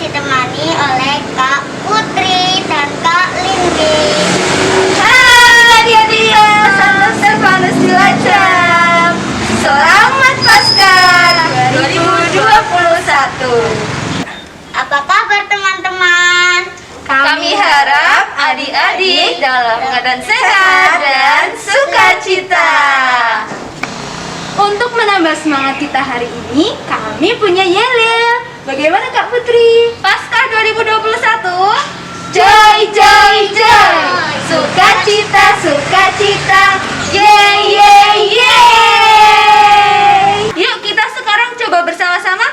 ditemani oleh Kak Putri dan Kak Lindi. Hai adik-adik, Santo Stefanus Cilacap. Selamat Paskah 2021. Apa kabar teman-teman? Kami harap adik-adik dalam keadaan sehat dan sukacita. Untuk menambah semangat kita hari ini, kami punya yel-yel. Bagaimana Kak Putri? Paskah 2021. Joy, joy, joy. Sukacita, sukacita. Yeay, yeay, yeay. Yuk kita sekarang coba bersama-sama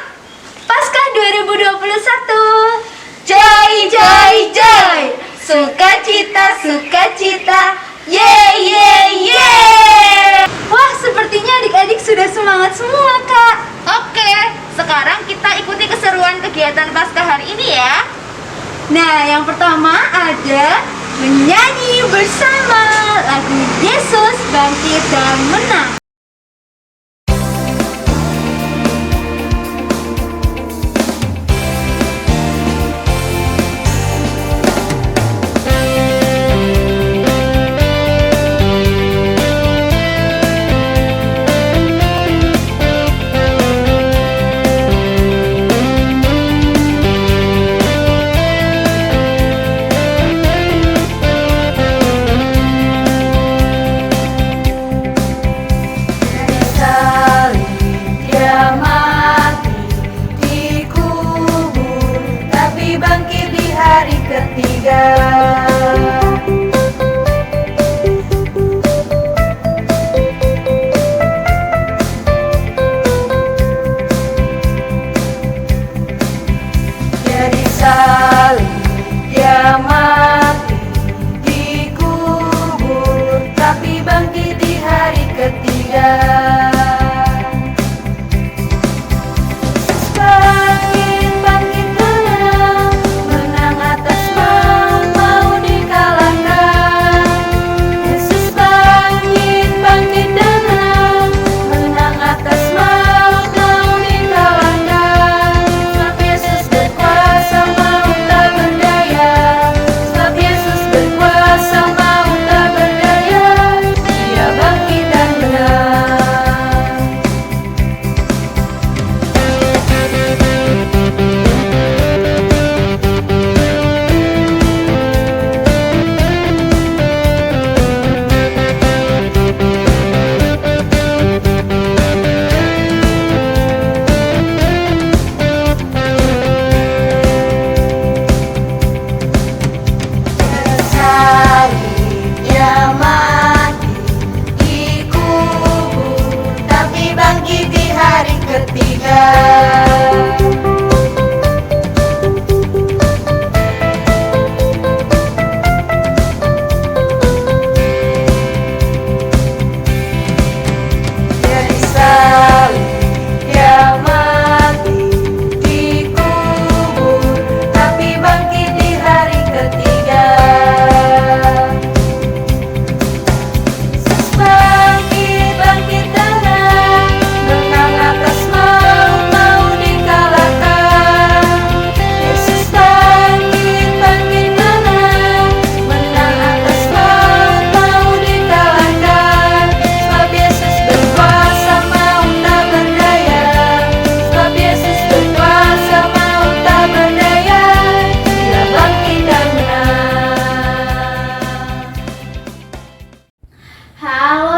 Paskah 2021. Joy, joy, joy. Sukacita, sukacita. Yeay, yeay, yeay. Wah, sepertinya adik-adik sudah semangat semua, Kak. Oke, sekarang kita ikuti keseruan kegiatan Paskah hari ini ya. Nah, yang pertama ada menyanyi bersama lagu Yesus Bangkit dan Menang.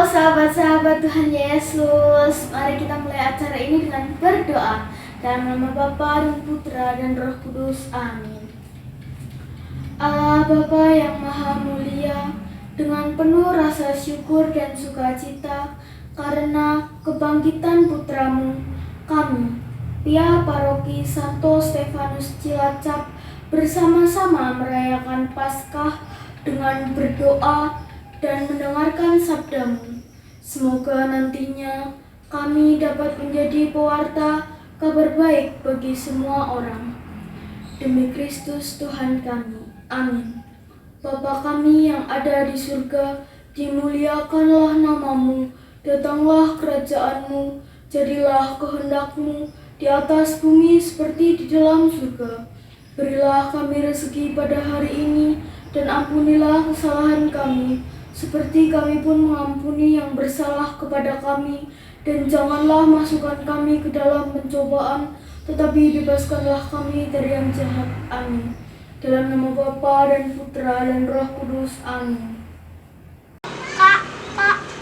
Sahabat-sahabat Tuhan Yesus, mari kita mulai acara ini dengan berdoa. Dalam nama Bapa dan Putra dan Roh Kudus, amin. Allah Bapa yang Maha Mulia, dengan penuh rasa syukur dan sukacita karena kebangkitan Putramu, kami, pihak Paroki Santo Stefanus Cilacap, bersama-sama merayakan Paskah dengan berdoa dan mendengarkan sabda-Mu. Semoga nantinya kami dapat menjadi pewarta kabar baik bagi semua orang. Demi Kristus Tuhan kami. Amin. Bapa kami yang ada di surga, dimuliakanlah nama-Mu, datanglah kerajaan-Mu, jadilah kehendak-Mu di atas bumi seperti di dalam surga. Berilah kami rezeki pada hari ini, dan ampunilah kesalahan kami, seperti kami pun mengampuni yang bersalah kepada kami. Dan janganlah masukkan kami ke dalam pencobaan, tetapi bebaskanlah kami dari yang jahat. Amin. Dalam nama Bapa dan Putra dan Roh Kudus. Amin. Kak,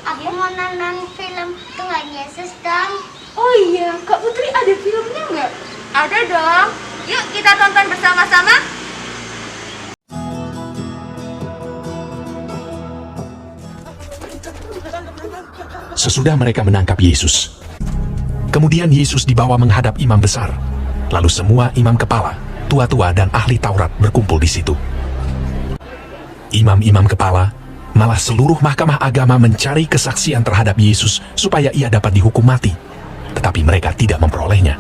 aku mau nonton film Tuhan Yesus dong. Oh iya, Kak Putri ada filmnya nggak? Ada dong. Yuk kita tonton bersama-sama. Sesudah mereka menangkap Yesus, kemudian Yesus dibawa menghadap imam besar. Lalu semua imam kepala, tua-tua dan ahli Taurat berkumpul di situ. Imam-imam kepala, malah seluruh mahkamah agama mencari kesaksian terhadap Yesus supaya ia dapat dihukum mati. Tetapi mereka tidak memperolehnya.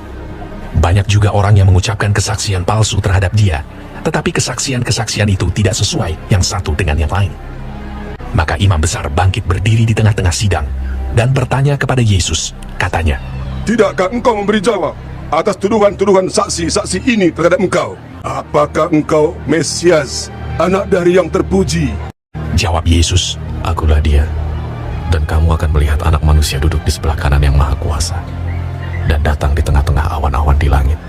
Banyak juga orang yang mengucapkan kesaksian palsu terhadap dia, tetapi kesaksian-kesaksian itu tidak sesuai yang satu dengan yang lain. Maka imam besar bangkit berdiri di tengah-tengah sidang dan bertanya kepada Yesus, katanya, "Tidakkah engkau memberi jawab atas tuduhan-tuduhan saksi-saksi ini terhadap engkau? Apakah engkau Mesias, anak dari yang terpuji?" Jawab Yesus, "Akulah dia, dan kamu akan melihat anak manusia duduk di sebelah kanan yang maha kuasa, dan datang di tengah-tengah awan-awan di langit."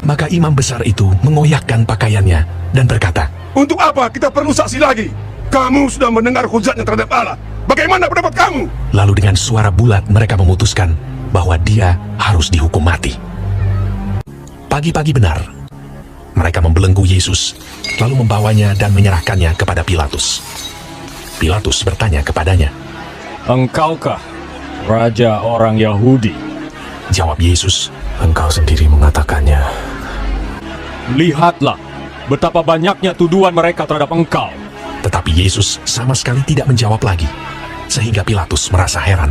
Maka imam besar itu mengoyakkan pakaiannya dan berkata, "Untuk apa kita perlu saksi lagi? Kamu sudah mendengar hujatnya terhadap Allah. Bagaimana pendapat kamu?" Lalu dengan suara bulat mereka memutuskan bahwa dia harus dihukum mati. Pagi-pagi benar, mereka membelenggu Yesus, lalu membawanya dan menyerahkannya kepada Pilatus. Pilatus bertanya kepadanya, "Engkaukah Raja orang Yahudi?" Jawab Yesus, "Engkau sendiri mengatakannya." "Lihatlah betapa banyaknya tuduhan mereka terhadap engkau." Tetapi Yesus sama sekali tidak menjawab lagi, sehingga Pilatus merasa heran.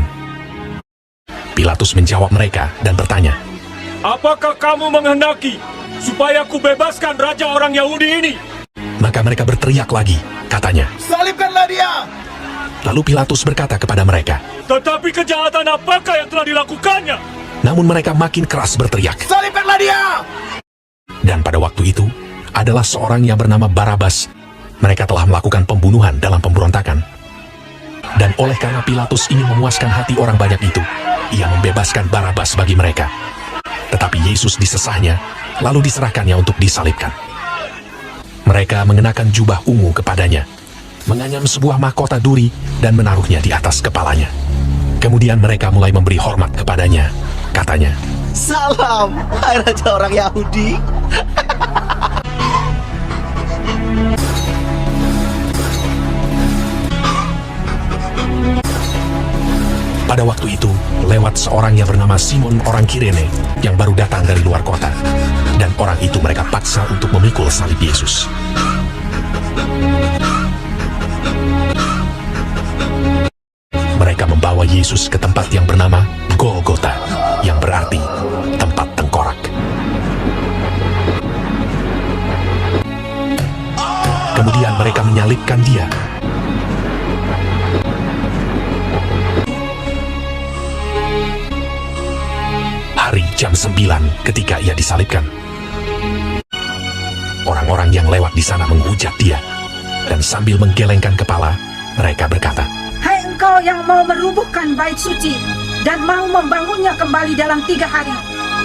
Pilatus menjawab mereka dan bertanya, "Apakah kamu menghendaki supaya aku bebaskan Raja orang Yahudi ini?" Maka mereka berteriak lagi, katanya, "Salibkanlah dia!" Lalu Pilatus berkata kepada mereka, "Tetapi kejahatan apakah yang telah dilakukannya?" namun mereka makin keras berteriak. "Salibkanlah dia!" Dan pada waktu itu, adalah seorang yang bernama Barabas. Mereka telah melakukan pembunuhan dalam pemberontakan. Dan oleh karena Pilatus ingin memuaskan hati orang banyak itu, ia membebaskan Barabas bagi mereka. Tetapi Yesus disesahnya, lalu diserahkannya untuk disalibkan. Mereka mengenakan jubah ungu kepadanya, menganyam sebuah mahkota duri dan menaruhnya di atas kepalanya. Kemudian mereka mulai memberi hormat kepadanya. Katanya, "Salam, hai Raja orang Yahudi." pada waktu itu, lewat seorang yang bernama Simon orang Kirene yang baru datang dari luar kota. Dan orang itu mereka paksa untuk memikul salib Yesus. Mereka membawa Yesus ke tempat yang bernama Golgota, yang berarti tempat tengkorak. Kemudian mereka menyalibkan dia. Hari jam 9 ketika ia disalibkan. Orang-orang yang lewat di sana menghujat dia, dan sambil menggelengkan kepala, mereka berkata, "Hai engkau yang mau merubuhkan bait suci dan mau membangunnya kembali dalam 3 hari,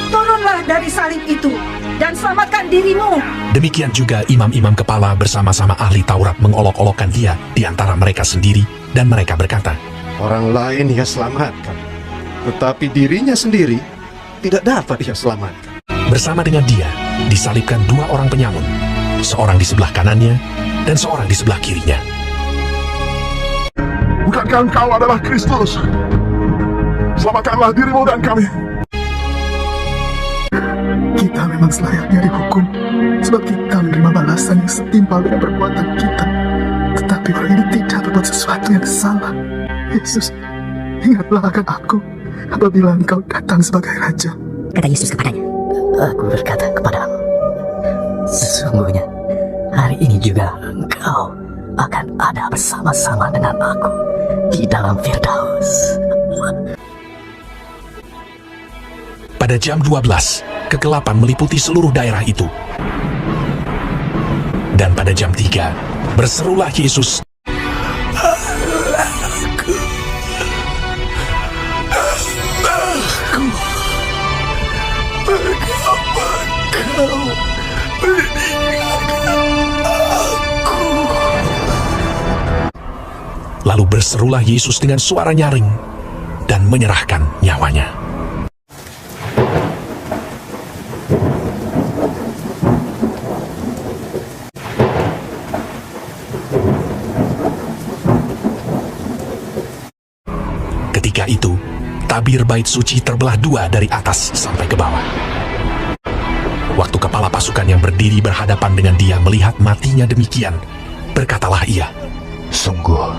turunlah dari salib itu dan selamatkan dirimu." Demikian juga imam-imam kepala bersama-sama ahli Taurat mengolok-olokkan dia di antara mereka sendiri, dan mereka berkata, "Orang lain ia selamatkan, tetapi dirinya sendiri tidak dapat ia selamatkan." Bersama dengan dia, disalibkan 2 orang penyamun, seorang di sebelah kanannya dan seorang di sebelah kirinya. "Bukankah engkau adalah Kristus? Selamatkanlah dirimu dan kami." Kita memang selayaknya dihukum, sebab kita menerima balasan yang setimpal dengan perbuatan kita. Tetapi orang ini tidak berbuat sesuatu yang salah. Yesus, ingatlah akan aku apabila engkau datang sebagai Raja. Kata Yesus kepadanya, "Aku berkata kepadamu, sesungguhnya hari ini juga engkau akan ada bersama-sama dengan aku di dalam Firdaus." Pada jam 12, kegelapan meliputi seluruh daerah itu. Dan pada jam 3, berserulah Yesus, Lalu berserulah Yesus dengan suara nyaring dan menyerahkan nyawanya. Ketika itu, tabir bait suci terbelah dua dari atas sampai ke bawah. Waktu kepala pasukan yang berdiri berhadapan dengan dia melihat matinya demikian, berkatalah ia, Sungguh,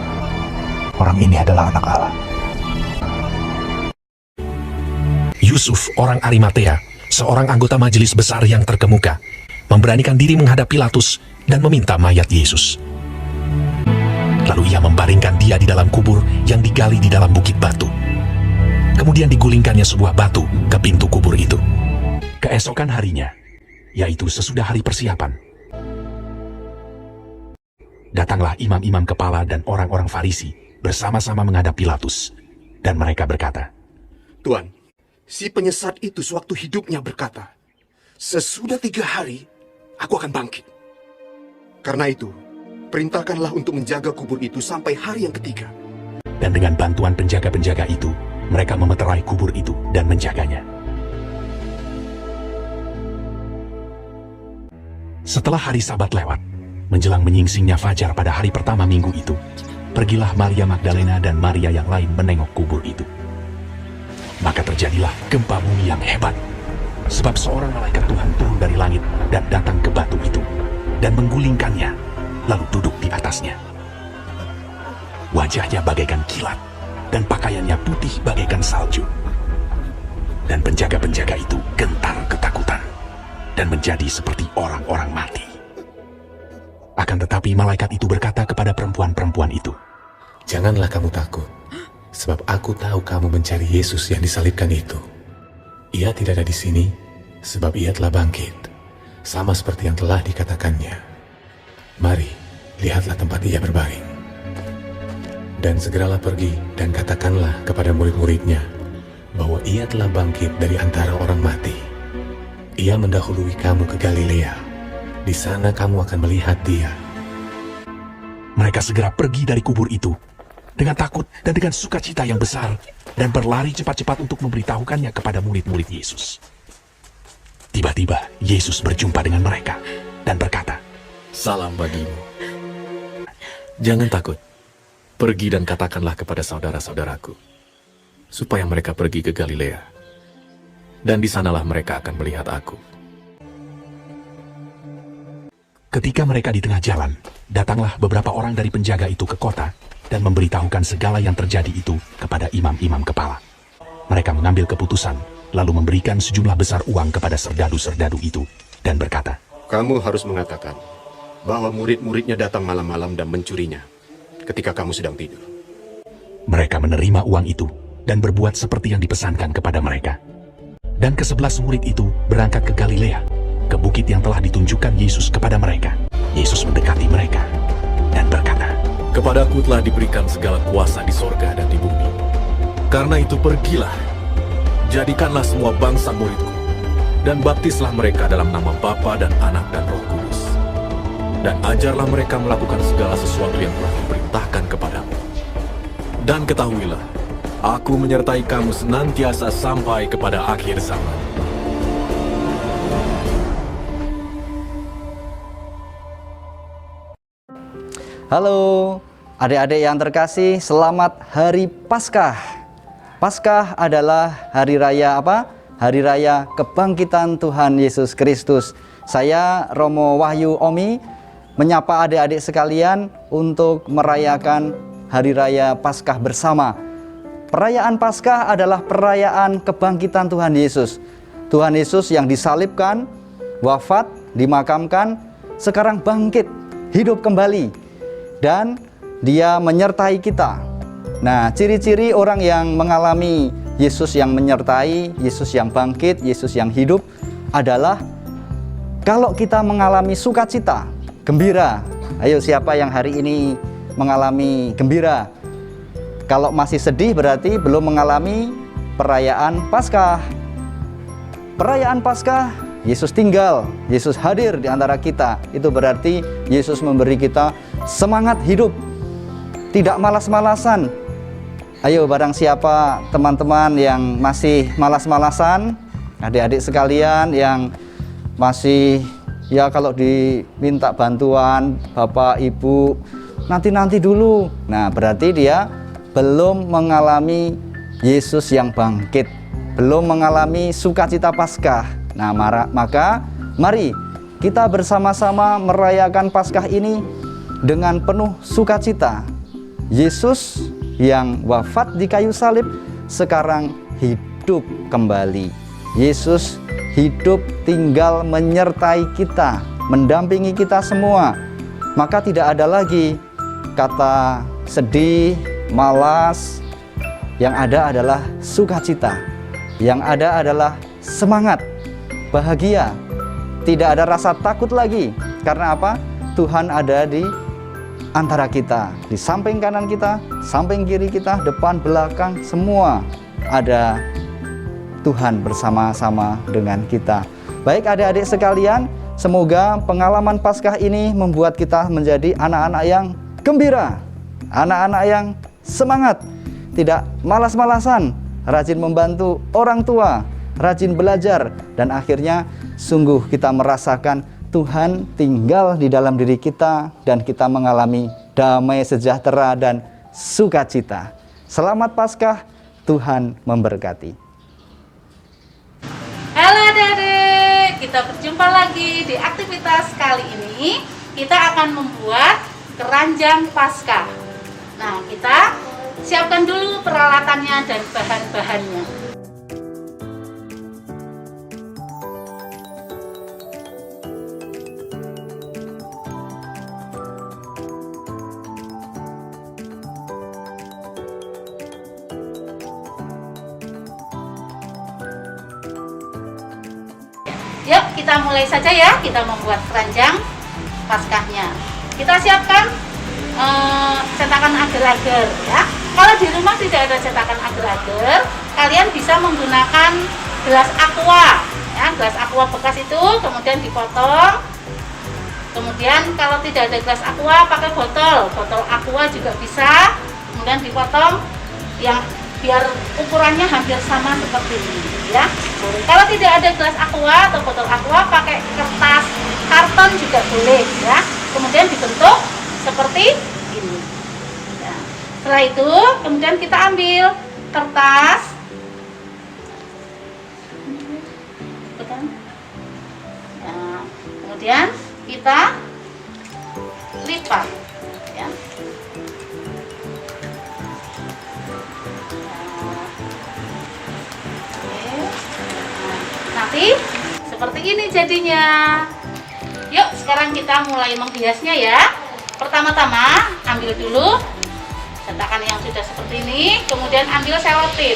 orang ini adalah anak Allah. Yusuf, orang Arimatea, seorang anggota majelis besar yang terkemuka, memberanikan diri menghadap Pilatus dan meminta mayat Yesus. Lalu ia membaringkan dia di dalam kubur yang digali di dalam bukit batu. Kemudian digulingkannya sebuah batu ke pintu kubur itu. Keesokan harinya, yaitu sesudah hari persiapan, datanglah imam-imam kepala dan orang-orang Farisi bersama-sama menghadap Pilatus, dan mereka berkata, Tuan, si penyesat itu sewaktu hidupnya berkata, sesudah 3 hari, aku akan bangkit. Karena itu, perintahkanlah untuk menjaga kubur itu sampai hari yang ketiga. Dan dengan bantuan penjaga-penjaga itu, mereka memeterai kubur itu dan menjaganya. Setelah hari Sabat lewat, menjelang menyingsingnya fajar pada hari pertama minggu itu, pergilah Maria Magdalena dan Maria yang lain menengok kubur itu. Maka terjadilah gempa bumi yang hebat, sebab seorang malaikat Tuhan turun dari langit dan datang ke batu itu, dan menggulingkannya, lalu duduk di atasnya. Wajahnya bagaikan kilat, dan pakaiannya putih bagaikan salju. Dan penjaga-penjaga itu gentar ketakutan, dan menjadi seperti orang-orang mati. Akan tetapi malaikat itu berkata kepada perempuan-perempuan itu, Janganlah kamu takut, sebab aku tahu kamu mencari Yesus yang disalibkan itu. Ia tidak ada di sini, sebab ia telah bangkit, sama seperti yang telah dikatakannya. Mari, lihatlah tempat ia berbaring. Dan segeralah pergi dan katakanlah kepada murid-muridnya bahwa ia telah bangkit dari antara orang mati. Ia mendahului kamu ke Galilea. Di sana kamu akan melihat dia. Mereka segera pergi dari kubur itu dengan takut dan dengan sukacita yang besar, dan berlari cepat-cepat untuk memberitahukannya kepada murid-murid Yesus. Tiba-tiba Yesus berjumpa dengan mereka dan berkata, Salam bagimu. Jangan takut. Pergi dan katakanlah kepada saudara-saudaraku, supaya mereka pergi ke Galilea, dan di sanalah mereka akan melihat aku. Ketika mereka di tengah jalan, datanglah beberapa orang dari penjaga itu ke kota dan memberitahukan segala yang terjadi itu kepada imam-imam kepala. Mereka mengambil keputusan, lalu memberikan sejumlah besar uang kepada serdadu-serdadu itu, dan berkata, Kamu harus mengatakan bahwa murid-muridnya datang malam-malam dan mencurinya ketika kamu sedang tidur. Mereka menerima uang itu dan berbuat seperti yang dipesankan kepada mereka. Dan ke-11 murid itu berangkat ke Galilea, ke bukit yang telah ditunjukkan Yesus kepada mereka. Yesus mendekati mereka dan berkata, Kepadaku telah diberikan segala kuasa di sorga dan di bumi. Karena itu pergilah, jadikanlah semua bangsa muridku, dan baptislah mereka dalam nama Bapa dan Anak dan Roh Kudus. Dan ajarlah mereka melakukan segala sesuatu yang telah diperintahkan kepadamu. Dan ketahuilah, aku menyertai kamu senantiasa sampai kepada akhir zaman. Halo, adik-adik yang terkasih, selamat Hari Paskah. Paskah adalah hari raya apa? Hari raya kebangkitan Tuhan Yesus Kristus. Saya Romo Wahyu Omi menyapa adik-adik sekalian untuk merayakan Hari Raya Paskah bersama. Perayaan Paskah adalah perayaan kebangkitan Tuhan Yesus. Tuhan Yesus yang disalibkan, wafat, dimakamkan, sekarang bangkit, hidup kembali, dan Dia menyertai kita. Nah, ciri-ciri orang yang mengalami Yesus yang menyertai, Yesus yang bangkit, Yesus yang hidup adalah kalau kita mengalami sukacita, gembira. Ayo, siapa yang hari ini mengalami gembira? Kalau masih sedih berarti belum mengalami perayaan Paskah. Perayaan Paskah, Yesus tinggal, Yesus hadir di antara kita. Itu berarti Yesus memberi kita semangat hidup, tidak malas-malasan. Ayo, barang siapa teman-teman yang masih malas-malasan, adik-adik sekalian yang masih ya kalau diminta bantuan Bapak Ibu nanti dulu. Nah, berarti dia belum mengalami Yesus yang bangkit, belum mengalami sukacita Paskah. Nah, maka mari kita bersama-sama merayakan Paskah ini dengan penuh sukacita. Yesus yang wafat di kayu salib sekarang hidup kembali. Yesus hidup, tinggal menyertai kita, mendampingi kita semua. Maka tidak ada lagi kata sedih, malas. Yang ada adalah sukacita. Yang ada adalah semangat, bahagia. Tidak ada rasa takut lagi. Karena apa? Tuhan ada di antara kita, di samping kanan kita, samping kiri kita, depan, belakang, semua ada Tuhan bersama-sama dengan kita. Baik adik-adik sekalian, semoga pengalaman Paskah ini membuat kita menjadi anak-anak yang gembira, anak-anak yang semangat, tidak malas-malasan, rajin membantu orang tua, rajin belajar, dan akhirnya sungguh kita merasakan Tuhan tinggal di dalam diri kita dan kita mengalami damai sejahtera dan sukacita. Selamat Paskah, Tuhan memberkati. Halo adik-adik, kita berjumpa lagi di aktivitas kali ini. Kita akan membuat keranjang Paskah. Nah, kita siapkan dulu peralatannya dan bahan-bahannya. Yuk, kita mulai saja ya. Kita membuat keranjang Paskahnya. Kita siapkan cetakan agar-agar ya. Kalau di rumah tidak ada cetakan agar-agar, kalian bisa menggunakan gelas aqua ya. Gelas aqua bekas itu kemudian dipotong. Kemudian kalau tidak ada gelas aqua, pakai botol aqua juga bisa. Kemudian dipotong yang biar ukurannya hampir sama seperti ini ya. Kalau tidak ada gelas aqua atau botol aqua, pakai kertas karton juga boleh ya. Kemudian dibentuk seperti ini ya. Setelah itu kemudian kita ambil kertas ya. Kemudian kita lipat ya. Nanti seperti ini jadinya. Yuk, sekarang kita mulai menghiasnya ya. Pertama-tama ambil dulu cetakan yang sudah seperti ini, kemudian ambil selotip.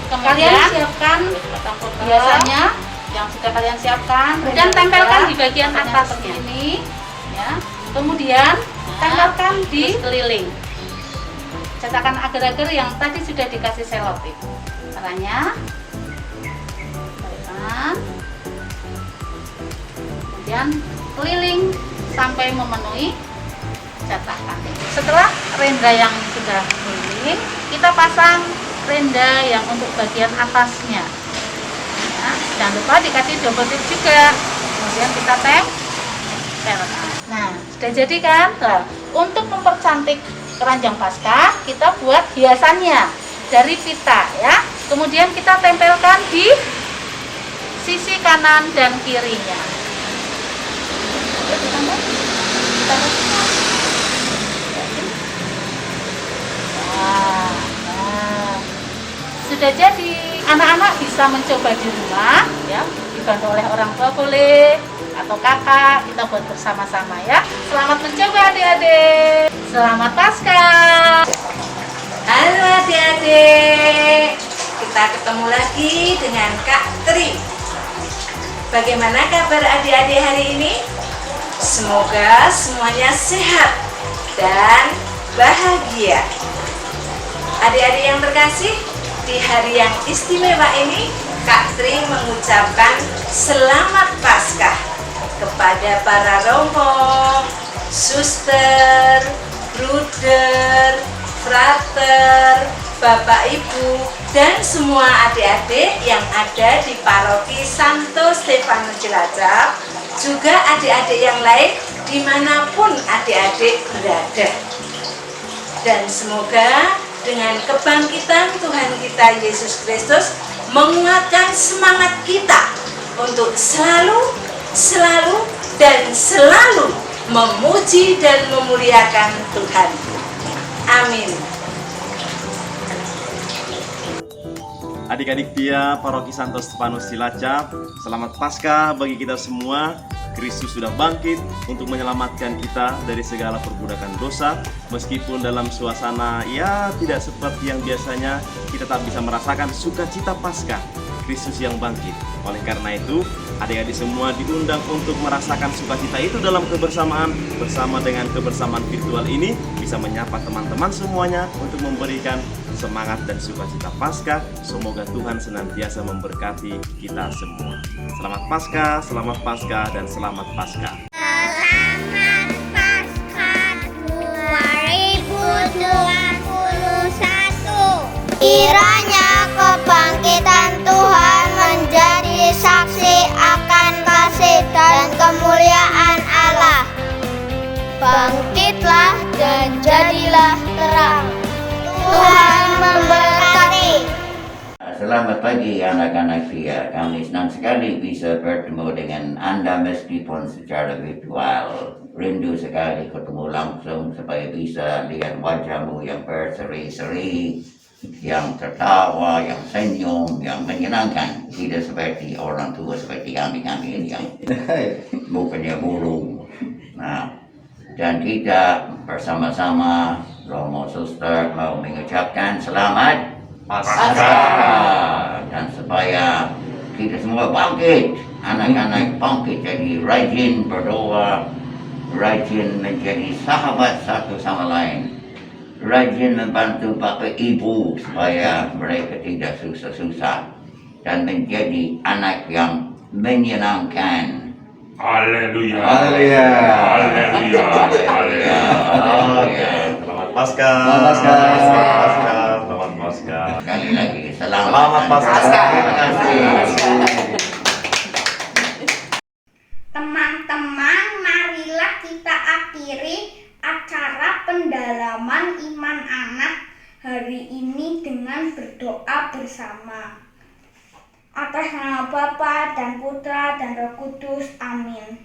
Kalian siapkan hiasannya yang sudah kalian siapkan dan tempelkan di bagian atasnya ini ya. Kemudian tempelkan di keliling cetakan agar-agar yang tadi sudah dikasih selotip. Caranya kemudian keliling sampai memenuhi cetakan. Setelah renda yang sudah keliling, kita pasang renda yang untuk bagian atasnya ya. Jangan lupa dikasih double tip juga. Kemudian kita tempelkan. Nah, sudah jadi kan? Nah, untuk mempercantik keranjang Paskah, kita buat hiasannya dari pita ya. Kemudian kita tempelkan di sisi kanan dan kirinya. Nah, sudah jadi. Anak-anak bisa mencoba di rumah ya, dibantu oleh orang tua boleh atau kakak, kita buat bersama-sama ya. Selamat mencoba adik-adik. Selamat Paskah. Halo adik-adik, kita ketemu lagi dengan Kak Tri. Bagaimana kabar adik-adik hari ini? Semoga semuanya sehat dan bahagia. Adik-adik yang terkasih, di hari yang istimewa ini Kak Tri mengucapkan selamat Paskah kepada para romo, suster, bruder, frater, Bapak Ibu, dan semua adik-adik yang ada di paroki Santo Stefano Cilacap, juga adik-adik yang lain dimanapun adik-adik berada. Dan semoga dengan kebangkitan Tuhan kita Yesus Kristus menguatkan semangat kita untuk selalu memuji dan memuliakan Tuhan. Amin. Adik-adik Pia Paroki Santo Stefanus Cilacap, selamat Paskah bagi kita semua. Kristus sudah bangkit untuk menyelamatkan kita dari segala perbudakan dosa. Meskipun dalam suasana ya tidak seperti yang biasanya, kita tak bisa merasakan sukacita Paskah, Kristus yang bangkit. Oleh karena itu, adik-adik semua diundang untuk merasakan sukacita itu dalam kebersamaan. Bersama dengan kebersamaan virtual ini, bisa menyapa teman-teman semuanya untuk memberikan semangat dan sukacita Paskah. Semoga Tuhan senantiasa memberkati kita semua. Selamat Paskah, dan selamat Paskah. Selamat Paskah 2021. Kiranya kebangkitan Tuhan menjadi saksi akan kasih dan kemuliaan Allah. Bangkitlah dan jadilah terang. Tuhan memberkati. Selamat pagi anak-anak Pia. Kami senang sekali bisa bertemu dengan Anda meskipun secara virtual. Rindu sekali ketemu langsung supaya bisa lihat wajahmu yang berseri-seri, yang tertawa, yang senyum, yang menyenangkan. Tidak seperti orang tua seperti kami ini yang mukanya murung. Nah, dan kita bersama-sama Romo Suster mau mengucapkan selamat Paskah, dan supaya kita semua bangkit, anak-anak bangkit jadi rajin berdoa, rajin menjadi sahabat satu sama lain, rajin membantu Bapak Ibu supaya mereka tidak susah-susah, dan menjadi anak yang menyenangkan. Haleluya. Haleluya. Haleluya. Haleluya. Selamat Paskah. Selamat Paskah. Sekali lagi, selamat Paskah. Terima kasih. Teman-teman, marilah kita akhiri acara pendalaman iman anak hari ini dengan berdoa bersama. Atas nama Bapa dan Putra dan Roh Kudus, amin.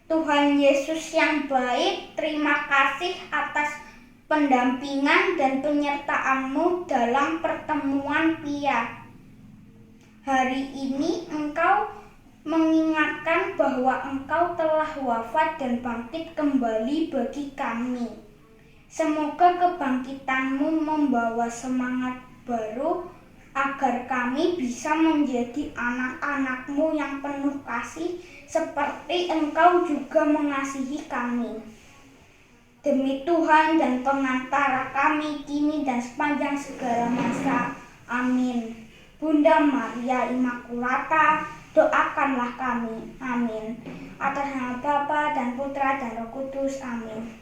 Tuhan Yesus yang baik, terima kasih atas pendampingan dan penyertaan-Mu dalam pertemuan Pia. Hari ini Engkau mengingatkan bahwa Engkau telah wafat dan bangkit kembali bagi kami. Semoga kebangkitan-Mu membawa semangat baru agar kami bisa menjadi anak-anak-Mu yang penuh kasih seperti Engkau juga mengasihi kami. Demi Tuhan dan pengantara kami kini dan sepanjang segala masa. Amin. Bunda Maria Immaculata, doakanlah kami. Amin. Atas nama Bapa dan Putra dan Roh Kudus. Amin.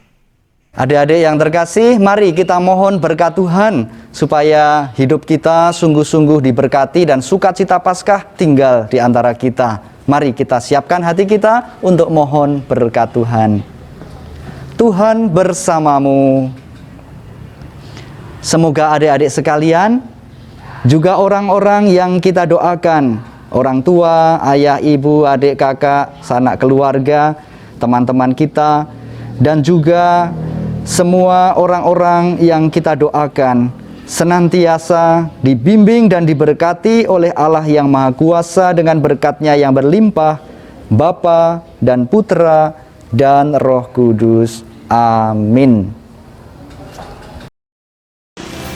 Adik-adik yang terkasih, mari kita mohon berkat Tuhan supaya hidup kita sungguh-sungguh diberkati dan sukacita Paskah tinggal di antara kita. Mari kita siapkan hati kita untuk mohon berkat Tuhan. Tuhan bersamamu. Semoga adik-adik sekalian, juga orang-orang yang kita doakan, orang tua, ayah, ibu, adik, kakak, sanak keluarga, teman-teman kita, dan juga semua orang-orang yang kita doakan senantiasa dibimbing dan diberkati oleh Allah yang Maha Kuasa dengan berkat-Nya yang berlimpah, Bapa dan Putra dan Roh Kudus. Amin.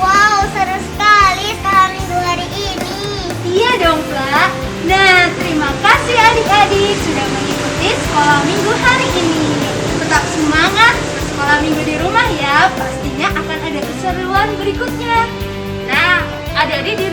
Wow, seru sekali sekolah minggu hari ini. Iya dong, Kak. Nah, terima kasih adik-adik sudah mengikuti mengikuti sekolah minggu hari ini. Tetap semangat sekolah minggu di rumah ya, pastinya akan ada keseruan berikutnya. Nah, adik-adik di